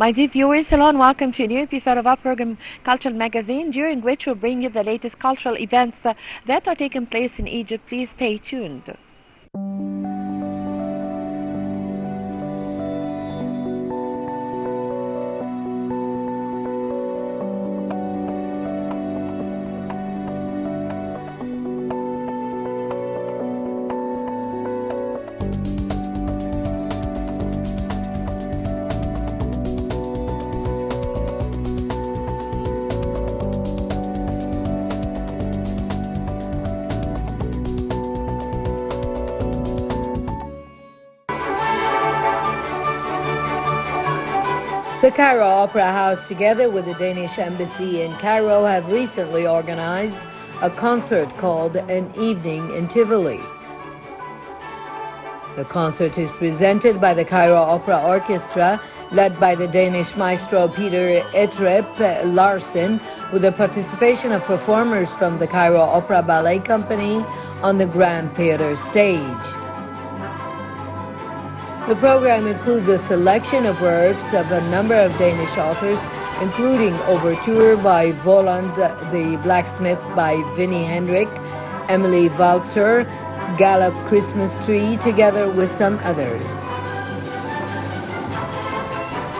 My dear viewers, hello and welcome to a new episode of our program Cultural Magazine, during which we'll bring you the latest cultural events that are taking place in Egypt. Please stay tuned. The Cairo Opera House, together with the Danish Embassy in Cairo, have recently organized a concert called An Evening in Tivoli. The concert is presented by the Cairo Opera Orchestra, led by the Danish maestro Peter Ettrup Larsen, with the participation of performers from the Cairo Opera Ballet Company on the Grand Theatre stage. The program includes a selection of works of a number of Danish authors, including Overture by Voland the Blacksmith by Vinnie Hendrick, Emily Walzer, Galop Christmas Tree, together with some others.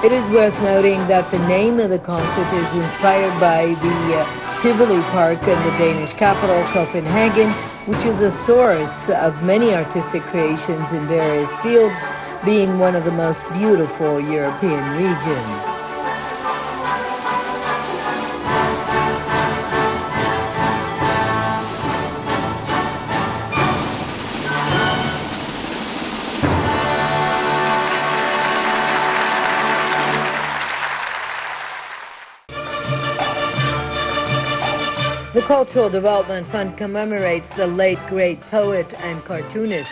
It is worth noting that the name of the concert is inspired by the Tivoli Park in the Danish capital, Copenhagen, which is a source of many artistic creations in various fields, being one of the most beautiful European regions. The Cultural Development Fund commemorates the late great poet and cartoonist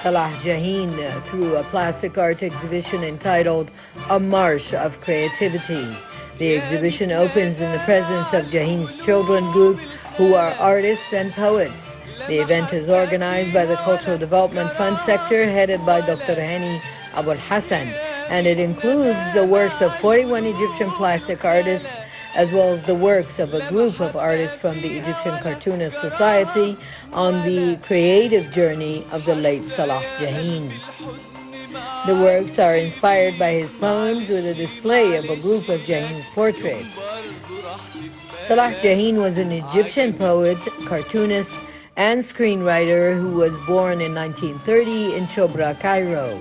Salah Jahin through a plastic art exhibition entitled A March of Creativity. The exhibition opens in the presence of Jahin's children group, who are artists and poets. The event is organized by the Cultural Development Fund sector, headed by Dr. Hani Abul Hassan, and it includes the works of 41 Egyptian plastic artists, as well as the works of a group of artists from the Egyptian Cartoonist Society on the creative journey of the late Salah Jahin. The works are inspired by his poems, with a display of a group of Jahin's portraits. Salah Jahin was an Egyptian poet, cartoonist, and screenwriter who was born in 1930 in Shobra, Cairo.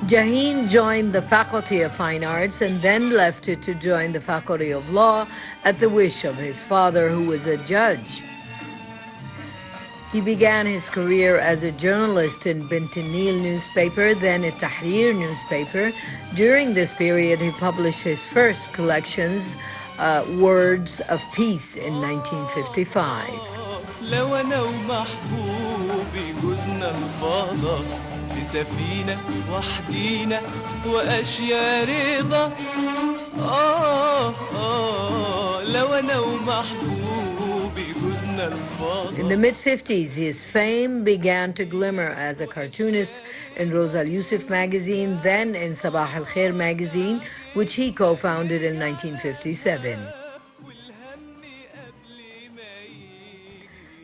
Jahin joined the Faculty of Fine Arts and then left it to join the Faculty of Law at the wish of his father, who was a judge. He began his career as a journalist in Bint Nil newspaper, then at Tahrir newspaper. During this period, he published his first collections, Words of Peace, in 1955. سفينة وحدينا وأشياء رضا لو أنا ومحبوبي جوزنا الفاضل. In the mid-50s, his fame began to glimmer as a cartoonist in Rosa Al-Yusuf magazine, then in Sabah Al-Khair magazine, which he co-founded in 1957.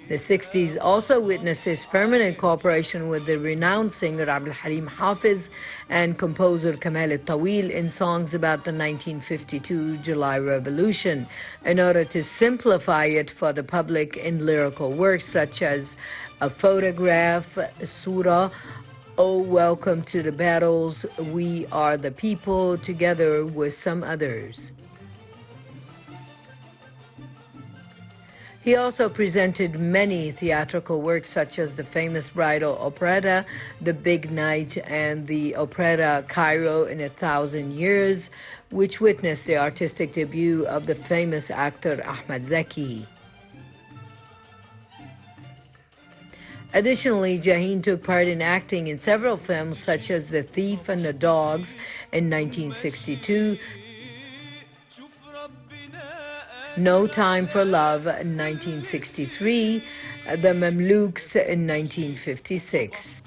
The 60s also witnessed his permanent cooperation with the renowned singer Abdul Halim Hafiz and composer Kamal al-Tawil in songs about the 1952 July Revolution, in order to simplify it for the public in lyrical works such as A Photograph, Surah, Oh Welcome to the Battles, We Are the People, together with some others. He also presented many theatrical works such as the famous bridal operetta, The Big Night, and the operetta Cairo in 1,000 Years, which witnessed the artistic debut of the famous actor Ahmed Zaki. Additionally, Jahin took part in acting in several films such as The Thief and the Dogs in 1962, No Time for Love in 1963, The Mamluks in 1956.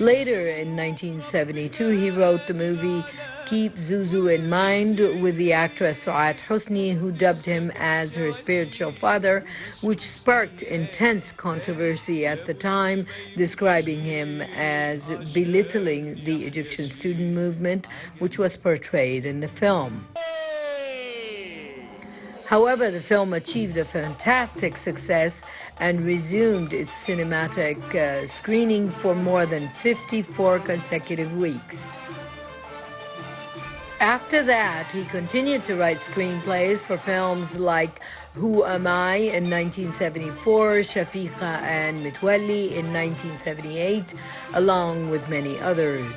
Later in 1972, he wrote the movie Keep Zuzu in Mind with the actress Suat Hosni, who dubbed him as her spiritual father, which sparked intense controversy at the time, describing him as belittling the Egyptian student movement, which was portrayed in the film. However, the film achieved a fantastic success and resumed its cinematic screening for more than 54 consecutive weeks. After that, he continued to write screenplays for films like Who Am I in 1974, Shafiqa and Mitwalli in 1978, along with many others.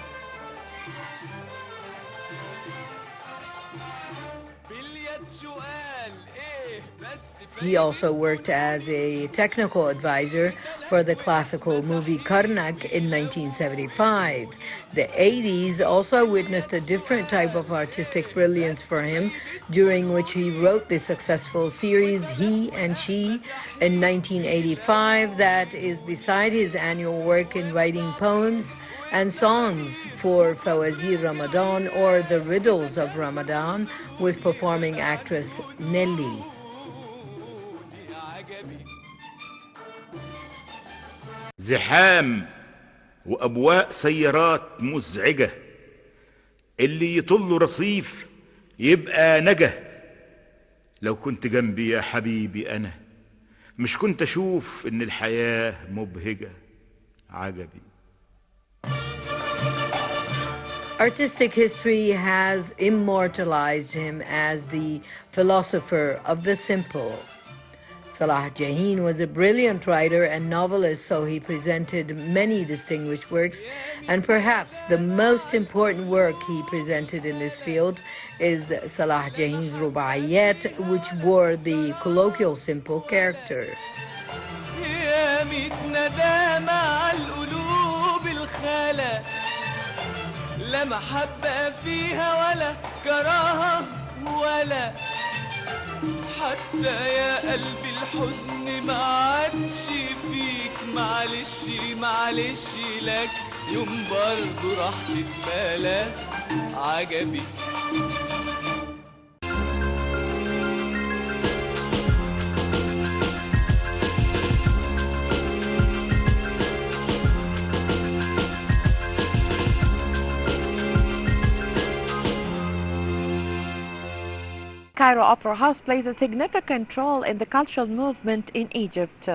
He also worked as a technical advisor for the classical movie Karnak in 1975. The 80s also witnessed a different type of artistic brilliance for him, during which he wrote the successful series He and She in 1985 that is beside his annual work in writing poems and songs for Fawazir Ramadan or The Riddles of Ramadan with performing actress Nelly. زحام وأبواق سيارات مزعجة، اللي يطل رصيف يبقى نجا. لو كنت جنبي يا حبيبي أنا مش كنت أشوف إن الحياة مبهجة. عجبي. Artistic history has immortalized him as the philosopher of the simple. Salah Jahin was a brilliant writer and novelist, so he presented many distinguished works, and perhaps the most important work he presented in this field is Salah Jahin's Rubaiyat, which bore the colloquial simple character. لا محبة فيها ولا كراهة ولا حتى يا قلبي الحزن ما عادش فيك. معلش لك يوم برضه راح تتمالى. عجبي. Cairo Opera House plays a significant role in the cultural movement in Egypt.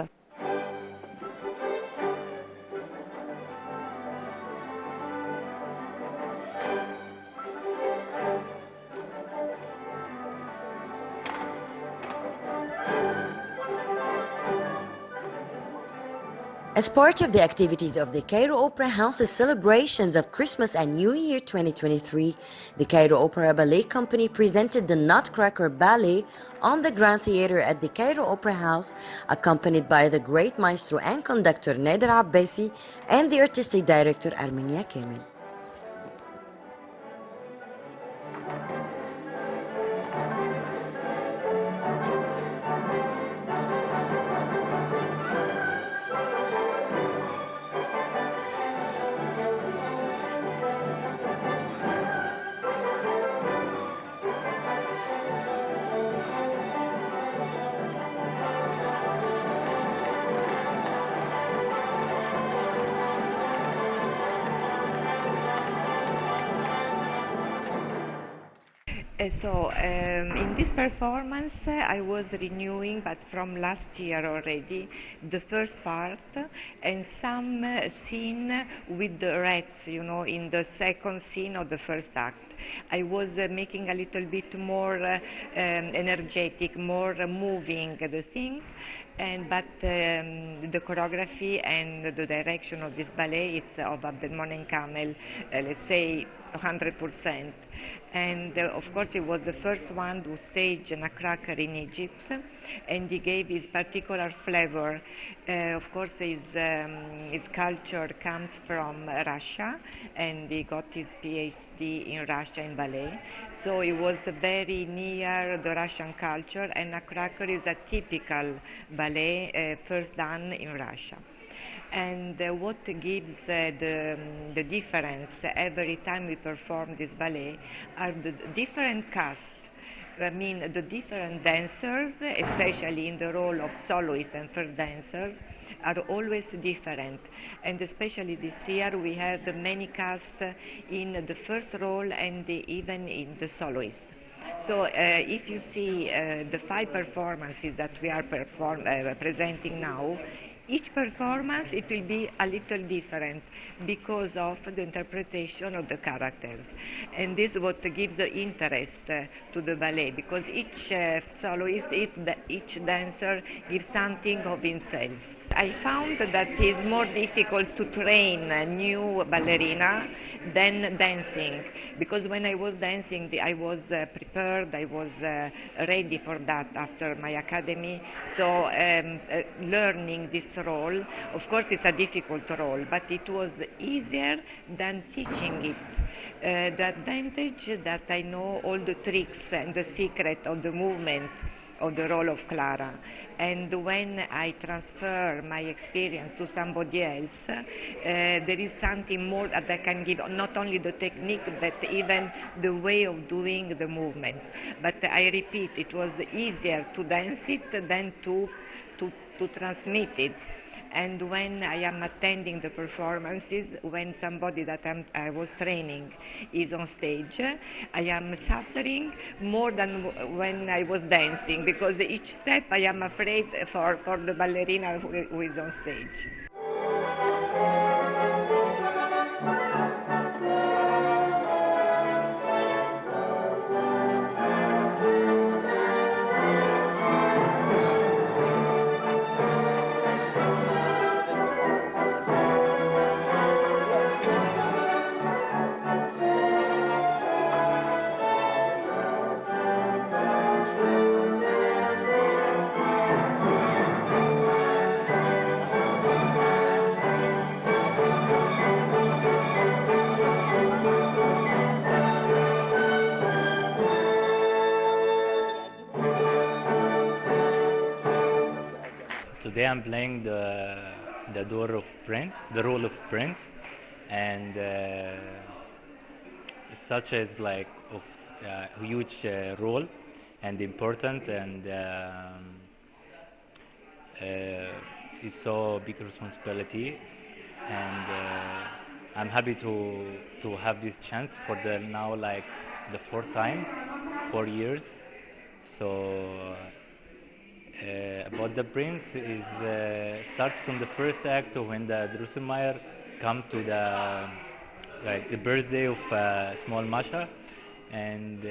As part of the activities of the Cairo Opera House's celebrations of Christmas and New Year 2023, the Cairo Opera Ballet Company presented the Nutcracker Ballet on the Grand Theater at the Cairo Opera House, accompanied by the great maestro and conductor Nader Abbasi and the artistic director Arminia Kamel. In this performance, I was renewing, but from last year already, the first part and some scene with the rats, in the second scene of the first act. I was making a little bit more energetic, more moving the things, but the choreography and the direction of this ballet is of Abdelmonem Kamel, let's say 100%. And of course, he was the first one to stage Nutcracker in Egypt, and he gave his particular flavor. Of course, his culture comes from Russia, and he got his PhD in Russia in ballet. So he was very near the Russian culture, and Nutcracker is a typical ballet first done in Russia. And what gives the difference every time we perform this ballet are the different cast. I mean, the different dancers, especially in the role of soloists and first dancers, are always different. And especially this year, we have the many cast in the first role and even in the soloist. So if you see the 5 performances that we are presenting now, each performance it will be a little different because of the interpretation of the characters, and this is what gives the interest to the ballet, because each soloist, each dancer gives something of himself. I found that it is more difficult to train a new ballerina than dancing, because when I was dancing I was prepared, I was ready for that after my academy. So learning this role, of course it's a difficult role, but it was easier than teaching it. The advantage that I know all the tricks and the secret of the movement of the role of Clara. And when I transfer my experience to somebody else, there is something more that I can give, not only the technique, but even the way of doing the movement. But I repeat, it was easier to dance it than to transmit it. And when I am attending the performances, when somebody that I was training is on stage, I am suffering more than when I was dancing, because each step I am afraid for the ballerina who is on stage. Today I'm playing the role of Prince, and such as like of a huge role and important, and it's so big responsibility, and I'm happy to have this chance for the now like the 4th time, 4 years. So. About the Prince is starts from the first act when the Drosselmeyer come to the birthday of small Masha, and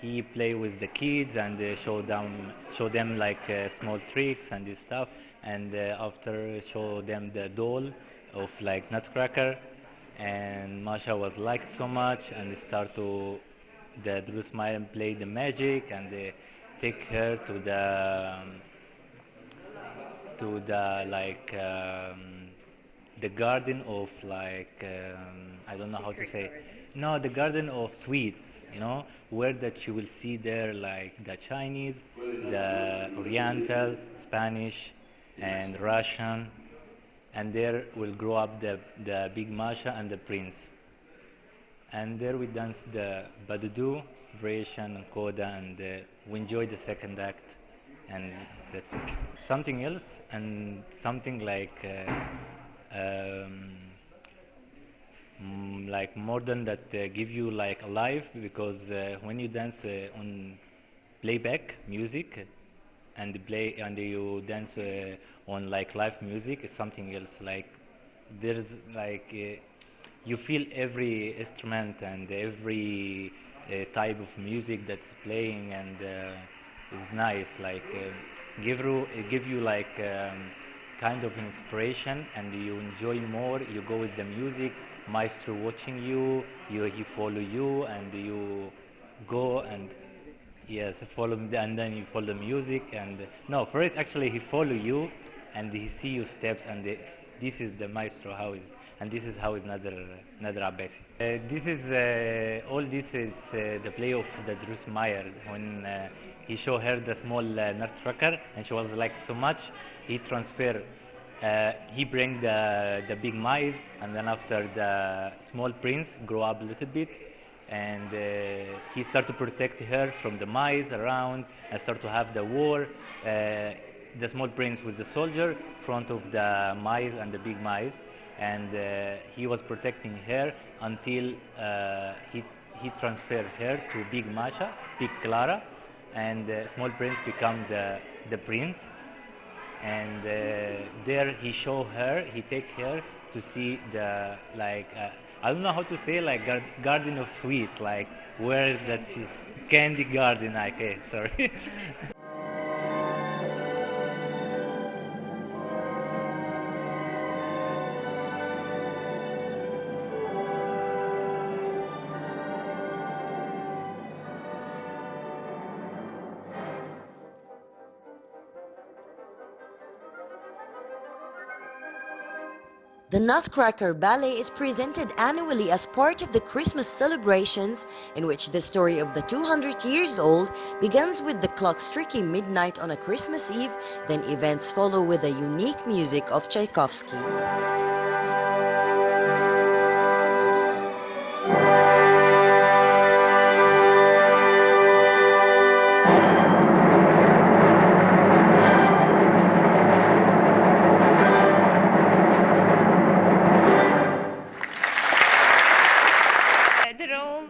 he play with the kids and show them like small tricks and this stuff, and after show them the doll of like Nutcracker, and Masha was liked so much, and start to the Drosselmeyer play the magic, and take her to like the garden of like I don't know how to say, no, the garden of sweets, where that you will see there like the Chinese, the Oriental, Spanish, and Russian, and there will grow up the big Masha and the Prince, and there we dance the Badudu, variation, and coda, and we enjoy the second act, and that's it. Something else, and something like modern that give you like a life, because when you dance on playback music and you dance on like live music, it's something else. Like there's like you feel every instrument and every type of music that's playing, and is nice. Like give you like kind of inspiration, and you enjoy more. You go with the music, maestro watching you, he follow you, and you go and yes, follow, and then you follow the music. And no, first actually he follow you, and he see your steps, and this is the maestro how is, and this is how is Nader Abbasi. This is all this is the play of the Drosselmeyer when he showed her the small Nutcracker, and she was like so much. He transferred He bring the big mice, and then after the small prince grow up a little bit, and he start to protect her from the mice around, and start to have the war. The small prince was the soldier front of the mice and the big mice, and he was protecting her until he transferred her to Big Masha, Big Clara, and small prince become the prince. And there he show her, he take her to see the I don't know how to say, like garden of sweets, like where is that candy garden? Okay, sorry. The Nutcracker Ballet is presented annually as part of the Christmas celebrations, in which the story of the 200 years old begins with the clock striking midnight on a Christmas Eve, then events follow with the unique music of Tchaikovsky. The role,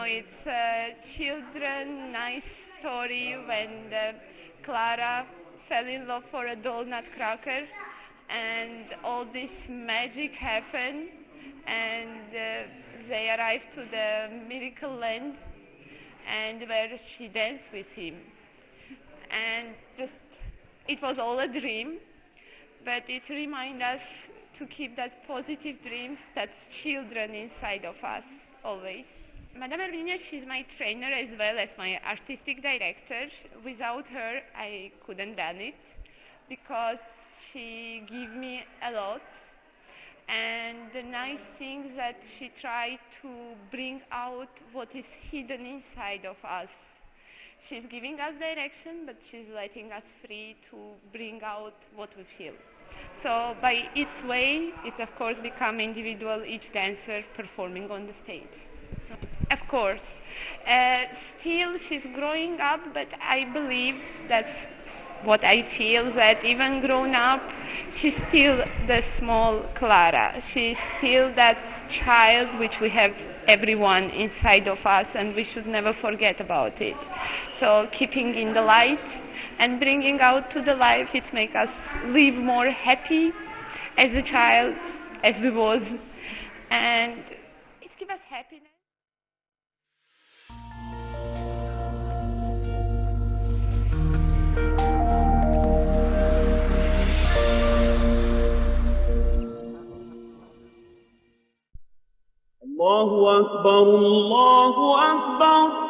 it's a children nice story when Clara fell in love for a doll Nutcracker, and all this magic happened, and they arrived to the miracle land, and where she danced with him, and just it was all a dream, but it reminds us to keep that positive dreams, that children inside of us always. Madame Erminia, she's my trainer as well as my artistic director. Without her, I couldn't done it, because she gave me a lot. And the nice thing is that she tried to bring out what is hidden inside of us. She's giving us direction, but she's letting us free to bring out what we feel. So by its way, it's of course become individual, each dancer performing on the stage. So, of course, still she's growing up, but I believe that's what I feel, that even grown up, she's still the small Clara. She's still that child which we have everyone inside of us, and we should never forget about it. So keeping in the light and bringing out to the life, it makes us live more happy as a child, as we was, and it gives us happiness. الله أكبر الله أكبر